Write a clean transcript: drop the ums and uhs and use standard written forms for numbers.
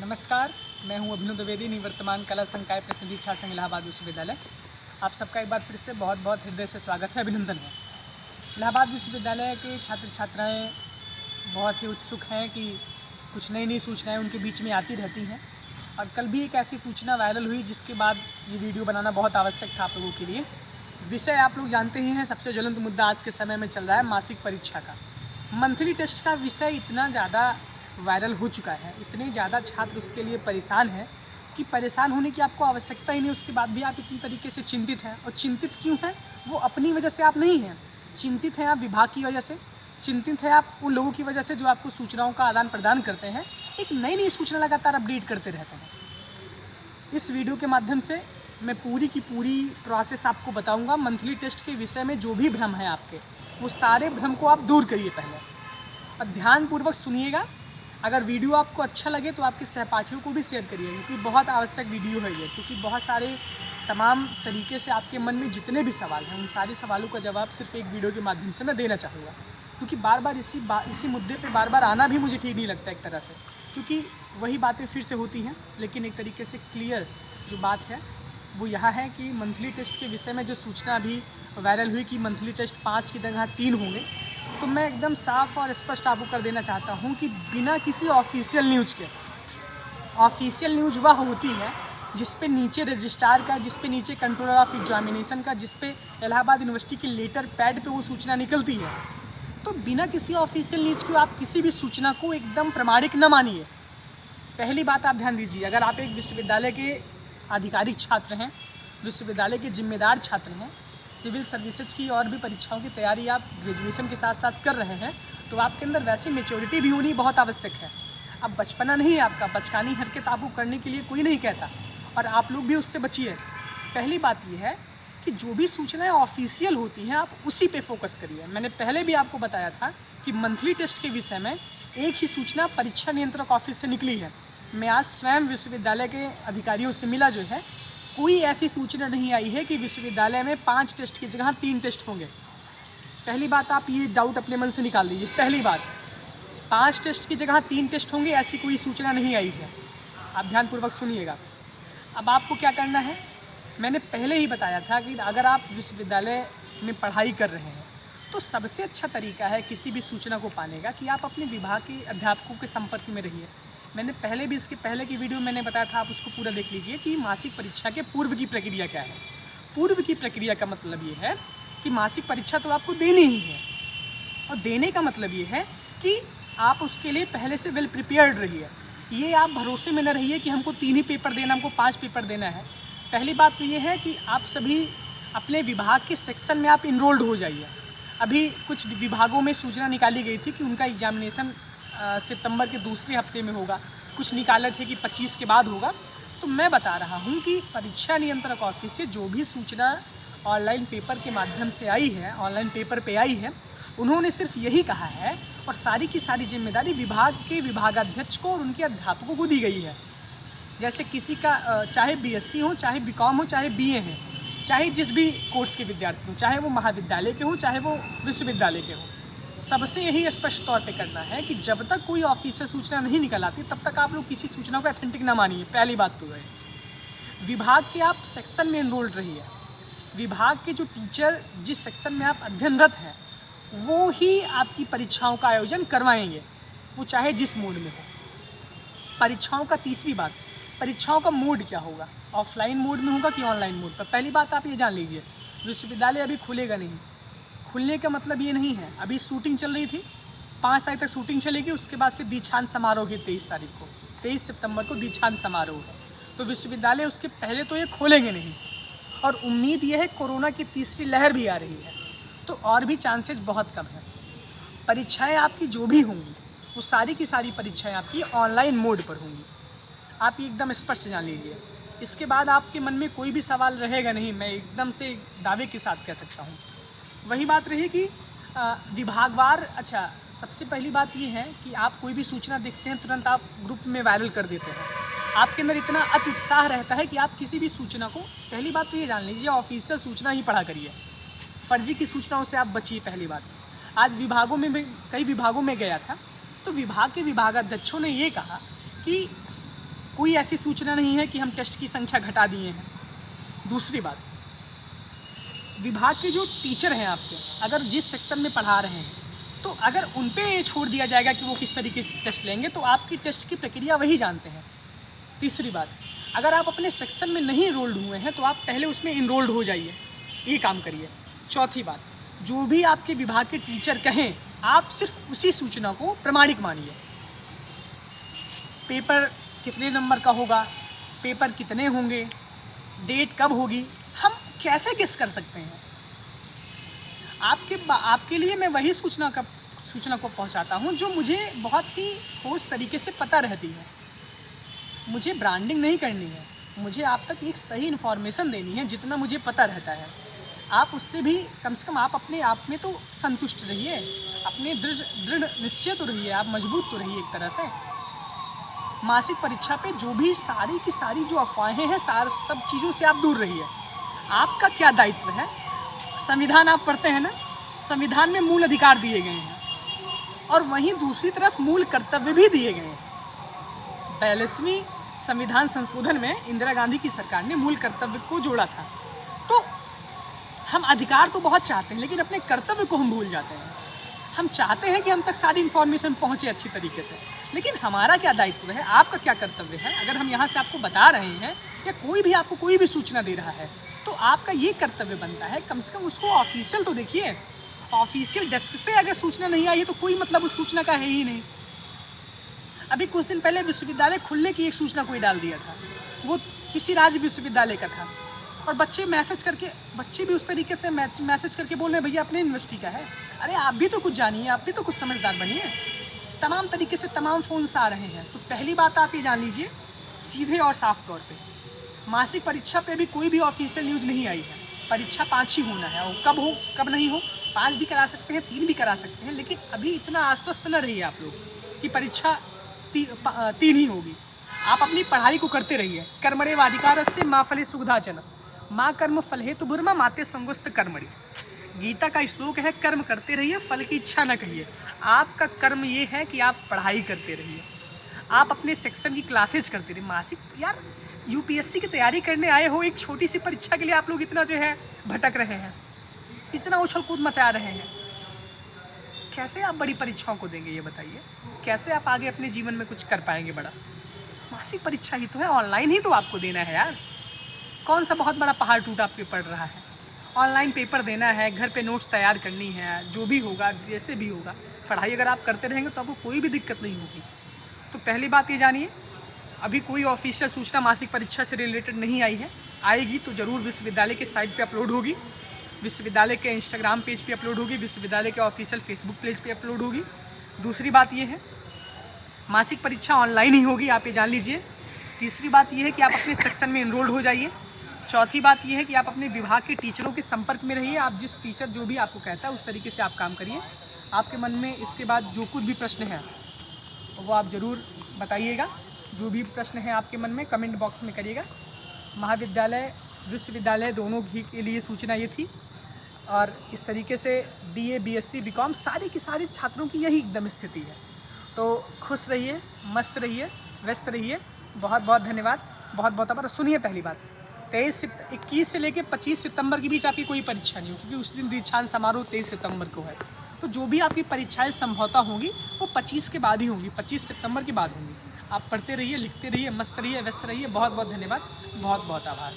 नमस्कार, मैं हूं अभिनव द्विवेदी, निवर्तमान कला संकाय प्रतिनिधि छात्र संघ इलाहाबाद विश्वविद्यालय। आप सबका एक बार फिर से बहुत बहुत हृदय से स्वागत है, अभिनंदन है। इलाहाबाद विश्वविद्यालय के छात्र छात्राएं बहुत ही उत्सुक हैं कि कुछ नई नई सूचनाएं उनके बीच में आती रहती हैं और कल भी एक ऐसी सूचना वायरल हुई जिसके बाद ये वीडियो बनाना बहुत आवश्यक था आप लोगों के लिए। विषय आप लोग जानते ही हैं, सबसे ज्वलंत मुद्दा आज के समय में चल रहा है मासिक परीक्षा का। मंथली टेस्ट का विषय इतना ज़्यादा वायरल हो चुका है, इतने ज़्यादा छात्र उसके लिए परेशान हैं कि परेशान होने की आपको आवश्यकता ही नहीं, उसके बाद भी आप इतनी तरीके से चिंतित हैं। और चिंतित क्यों हैं? वो अपनी वजह से आप नहीं हैं, चिंतित हैं आप विभाग की वजह से, चिंतित हैं आप उन लोगों की वजह से जो आपको सूचनाओं का आदान प्रदान करते हैं, एक नई नई सूचना लगातार अपडेट करते रहते हैं। इस वीडियो के माध्यम से मैं पूरी की पूरी प्रोसेस आपको बताऊँगा। मंथली टेस्ट के विषय में जो भी भ्रम है आपके, वो सारे भ्रम को आप दूर करिए पहले, और ध्यानपूर्वक सुनिएगा। अगर वीडियो आपको अच्छा लगे तो आपके सहपाठियों को भी शेयर करिए, क्योंकि बहुत आवश्यक वीडियो है ये। क्योंकि बहुत सारे तमाम तरीके से आपके मन में जितने भी सवाल हैं, उन सारे सवालों का जवाब सिर्फ एक वीडियो के माध्यम से मैं देना चाहूँगा। क्योंकि बार बार इसी मुद्दे पे बार बार आना भी मुझे ठीक नहीं लगता एक तरह से, क्योंकि वही बातें फिर से होती हैं। लेकिन एक तरीके से क्लियर जो बात है वो यह है कि मंथली टेस्ट के विषय में जो सूचना अभी वायरल हुई कि मंथली टेस्ट 5 की जगह 3 होंगे, तो मैं एकदम साफ और स्पष्ट आपको कर देना चाहता हूं कि बिना किसी ऑफिशियल न्यूज़ के, ऑफिशियल न्यूज़ वह होती है जिस पे नीचे रजिस्ट्रार का, जिस पे नीचे कंट्रोलर ऑफ एग्जामिनेशन का, जिस पे इलाहाबाद यूनिवर्सिटी के लेटर पैड पे वो सूचना निकलती है। तो बिना किसी ऑफिशियल न्यूज़ के आप किसी भी सूचना को एकदम प्रामाणिक न मानिए। पहली बात आप ध्यान दीजिए, अगर आप एक विश्वविद्यालय के आधिकारिक छात्र हैं, विश्वविद्यालय के जिम्मेदार छात्र हैं, सिविल सर्विसेज की और भी परीक्षाओं की तैयारी आप ग्रेजुएशन के साथ साथ कर रहे हैं, तो आपके अंदर वैसी मैच्योरिटी भी होनी बहुत आवश्यक है। अब बचपना नहीं है आपका, बचकानी हरकत आपको करने के लिए कोई नहीं कहता, और आप लोग भी उससे बचिए। पहली बात यह है कि जो भी सूचनाएं ऑफिशियल होती हैं आप उसी पे फोकस करिए। मैंने पहले भी आपको बताया था कि मंथली टेस्ट के विषय में एक ही सूचना परीक्षा नियंत्रक ऑफिस से निकली है। मैं आज स्वयं विश्वविद्यालय के अधिकारियों से मिला, जो है कोई ऐसी सूचना नहीं आई है कि विश्वविद्यालय में 5 टेस्ट की जगह 3 टेस्ट होंगे। पहली बात आप ये डाउट अपने मन से निकाल दीजिए। पहली बात, 5 टेस्ट की जगह 3 टेस्ट होंगे, ऐसी कोई सूचना नहीं आई है। आप ध्यानपूर्वक सुनिएगा। अब आपको क्या करना है, मैंने पहले ही बताया था कि अगर आप विश्वविद्यालय में पढ़ाई कर रहे हैं तो सबसे अच्छा तरीका है किसी भी सूचना को पाने का कि आप अपने विभाग के अध्यापकों के संपर्क में रहिए। मैंने पहले भी इसके पहले की वीडियो मैंने बताया था, आप उसको पूरा देख लीजिए कि मासिक परीक्षा के पूर्व की प्रक्रिया क्या है। पूर्व की प्रक्रिया का मतलब ये है कि मासिक परीक्षा तो आपको देनी ही है, और देने का मतलब ये है कि आप उसके लिए पहले से वेल प्रिपेयर्ड रहिए। ये आप भरोसे में न रहिए कि हमको 3 ही पेपर देना, हमको 5 पेपर देना है। पहली बात तो ये है कि आप सभी अपने विभाग के सेक्शन में आप इनरोल्ड हो जाइए। अभी कुछ विभागों में सूचना निकाली गई थी कि उनका एग्जामिनेशन सितंबर के दूसरे हफ्ते में होगा, कुछ निकाले थे कि 25 के बाद होगा। तो मैं बता रहा हूं कि परीक्षा नियंत्रक ऑफिस से जो भी सूचना ऑनलाइन पेपर के माध्यम से आई है, ऑनलाइन पेपर पे आई है, उन्होंने सिर्फ यही कहा है, और सारी की सारी जिम्मेदारी विभाग के विभागाध्यक्ष को और उनके अध्यापकों को दी गई है। जैसे किसी का चाहे बीएससी हो, चाहे बीकॉम हो, चाहे बीए है, चाहे जिस भी कोर्स के विद्यार्थी हो, चाहे वो महाविद्यालय के हो, चाहे वो विश्वविद्यालय के हो, सबसे यही स्पष्ट तौर पे करना है कि जब तक कोई ऑफिस से सूचना नहीं निकल आती तब तक आप लोग किसी सूचना को ऑथेंटिक ना मानिए। पहली बात तो है, विभाग के आप सेक्शन में एनरोल्ड रहिए। विभाग के जो टीचर जिस सेक्शन में आप अध्ययनरत हैं वो ही आपकी परीक्षाओं का आयोजन करवाएंगे, वो चाहे जिस मोड में हो। परीक्षाओं का तीसरी बात, परीक्षाओं का मोड क्या होगा, ऑफलाइन मोड में होगा कि ऑनलाइन मोड पर। पहली बात आप ये जान लीजिए, विश्वविद्यालय अभी खुलेगा नहीं। खुलने का मतलब ये नहीं है, अभी शूटिंग चल रही थी, 5 तारीख तक शूटिंग चलेगी, उसके बाद फिर दीक्षांत समारोह है 23 तारीख को, 23 सितंबर को दीक्षांत समारोह है। तो विश्वविद्यालय उसके पहले तो ये खोलेंगे नहीं, और उम्मीद ये है कोरोना की तीसरी लहर भी आ रही है, तो और भी चांसेस बहुत कम हैं। परीक्षाएँ आपकी जो भी होंगी वो सारी की सारी परीक्षाएँ आपकी ऑनलाइन मोड पर होंगी, आप ये एकदम स्पष्ट जान लीजिए। इसके बाद आपके मन में कोई भी सवाल रहेगा नहीं, मैं एकदम से दावे के साथ कह सकता हूँ। वही बात रही कि विभागवार, अच्छा सबसे पहली बात ये है कि आप कोई भी सूचना देखते हैं तुरंत आप ग्रुप में वायरल कर देते हैं। आपके अंदर इतना अति उत्साह रहता है कि आप किसी भी सूचना को, पहली बात तो ये जान लीजिए, ऑफिशियल सूचना ही पढ़ा करिए, फर्जी की सूचनाओं से आप बचिए। पहली बात, आज विभागों में कई विभागों में गया था, तो विभाग के विभागाध्यक्षों ने ये कहा कि कोई ऐसी सूचना नहीं है कि हम टेस्ट की संख्या घटा दिए हैं। दूसरी बात, विभाग के जो टीचर हैं आपके, अगर जिस सेक्शन में पढ़ा रहे हैं, तो अगर उन पे छोड़ दिया जाएगा कि वो किस तरीके से टेस्ट लेंगे, तो आपकी टेस्ट की प्रक्रिया वही जानते हैं। तीसरी बात, अगर आप अपने सेक्शन में नहीं इनरोल्ड हुए हैं तो आप पहले उसमें इनरोल्ड हो जाइए, ये काम करिए। चौथी बात, जो भी आपके विभाग के टीचर कहें, आप सिर्फ उसी सूचना को प्रमाणिक मानिए। पेपर कितने नंबर का होगा, पेपर कितने होंगे, डेट कब होगी, हम कैसे गेस कर सकते हैं? आपके लिए मैं वही सूचना को पहुंचाता हूं जो मुझे बहुत ही ठोस तरीके से पता रहती है। मुझे ब्रांडिंग नहीं करनी है, मुझे आप तक एक सही इन्फॉर्मेशन देनी है जितना मुझे पता रहता है। आप उससे भी कम से कम आप अपने आप में तो संतुष्ट रहिए, अपने दृढ़ निश्चय तो रहिए, आप मजबूत तो रहिए एक तरह से। मासिक परीक्षा पे जो भी सारी की सारी जो अफवाहें हैं, सब चीज़ों से आप दूर रहिए। आपका क्या दायित्व है? संविधान आप पढ़ते हैं ना, संविधान में मूल अधिकार दिए गए हैं और वहीं दूसरी तरफ मूल कर्तव्य भी दिए गए हैं। 42वीं संविधान संशोधन में इंदिरा गांधी की सरकार ने मूल कर्तव्य को जोड़ा था। तो हम अधिकार तो बहुत चाहते हैं, लेकिन अपने कर्तव्य को हम भूल जाते हैं। हम चाहते हैं कि हम तक सारी इन्फॉर्मेशन पहुंचे अच्छी तरीके से, लेकिन हमारा क्या दायित्व है, आपका क्या कर्तव्य है? अगर हम यहाँ से आपको बता रहे हैं या कोई भी आपको कोई भी सूचना दे रहा है, तो आपका ये कर्तव्य बनता है कम से कम उसको ऑफिशियल तो देखिए। ऑफिशियल डेस्क से अगर सूचना नहीं आई है तो कोई मतलब उस सूचना का है ही नहीं। अभी कुछ दिन पहले विश्वविद्यालय खुलने की एक सूचना कोई डाल दिया था, वो किसी राज्य विश्वविद्यालय का था, और बच्चे भी उस तरीके से मैसेज करके बोल रहे हैं भैया अपने यूनिवर्सिटी का है। अरे आप भी तो कुछ जानिए, आप भी तो कुछ समझदार बनिए। तमाम तरीके से तमाम फ़ोन्स आ रहे हैं। तो पहली बात आप ये जान लीजिए सीधे और साफ तौर पे, मासिक परीक्षा पे भी कोई भी ऑफिशियल न्यूज़ नहीं आई है। परीक्षा 5 ही होना है, और कब हो कब नहीं हो, 5 भी करा सकते हैं, 3 भी करा सकते हैं, लेकिन अभी इतना आश्वस्त न रहिए आप लोग कि परीक्षा 3 ही होगी। आप अपनी पढ़ाई को करते रहिए। कर्मण्येवाधिकारस्य मा फले सुखदाचन माँ कर्म फल हेतु भूर्मा माते संगुस्त कर्मणि। गीता का श्लोक है, कर्म करते रहिए, फल की इच्छा न करिए। आपका कर्म ये है कि आप पढ़ाई करते रहिए, आप अपने सेक्शन की क्लासेज करते रहिए। मासिक यार यूपीएससी की तैयारी करने आए हो, एक छोटी सी परीक्षा के लिए आप लोग इतना जो है भटक रहे हैं, इतना उछल कूद मचा रहे हैं। कैसे आप बड़ी परीक्षाओं को देंगे ये बताइए? कैसे आप आगे अपने जीवन में कुछ कर पाएंगे बड़ा? मासिक परीक्षा ही तो है, ऑनलाइन ही तो आपको देना है यार। कौन सा बहुत बड़ा पहाड़ टूटा पे पड़ रहा है? ऑनलाइन पेपर देना है, घर पे नोट्स तैयार करनी है, जो भी होगा जैसे भी होगा, पढ़ाई अगर आप करते रहेंगे तो आपको कोई भी दिक्कत नहीं होगी। तो पहली बात ये जानिए, अभी कोई ऑफिशियल सूचना मासिक परीक्षा से रिलेटेड नहीं आई है। आएगी तो ज़रूर विश्वविद्यालय के साइट पे अपलोड होगी, विश्वविद्यालय के इंस्टाग्राम पेज पे अपलोड होगी, विश्वविद्यालय के ऑफिशियल फेसबुक पेज पे अपलोड होगी। दूसरी बात ये है, मासिक परीक्षा ऑनलाइन ही होगी, आप ये जान लीजिए। तीसरी बात ये है कि आप अपने सेक्शन में इनरोल्ड हो जाइए। चौथी बात यह है कि आप अपने विभाग के टीचरों के संपर्क में रहिए। आप जिस टीचर जो भी आपको कहता है उस तरीके से आप काम करिए। आपके मन में इसके बाद जो कुछ भी प्रश्न है वो आप ज़रूर बताइएगा। जो भी प्रश्न है आपके मन में कमेंट बॉक्स में करिएगा। महाविद्यालय विश्वविद्यालय दोनों ही के लिए सूचना ये थी, और इस तरीके से BA BSc BCom सारी की सारी छात्रों की यही एकदम स्थिति है। तो खुश रहिए, मस्त रहिए, व्यस्त रहिए। बहुत बहुत धन्यवाद, बहुत बहुत आभार। सुनिए, पहली बात 21 से लेकर 25 सितंबर के बीच आपकी कोई परीक्षा नहीं हो, क्योंकि उस दिन दीक्षांत समारोह 23 सितंबर को है। तो जो भी आपकी परीक्षाएं संभवतः होंगी वो 25 के बाद ही होंगी, 25 सितंबर के बाद होंगी। आप पढ़ते रहिए, लिखते रहिए, मस्त रहिए, व्यस्त रहिए। बहुत बहुत धन्यवाद, बहुत बहुत आभार।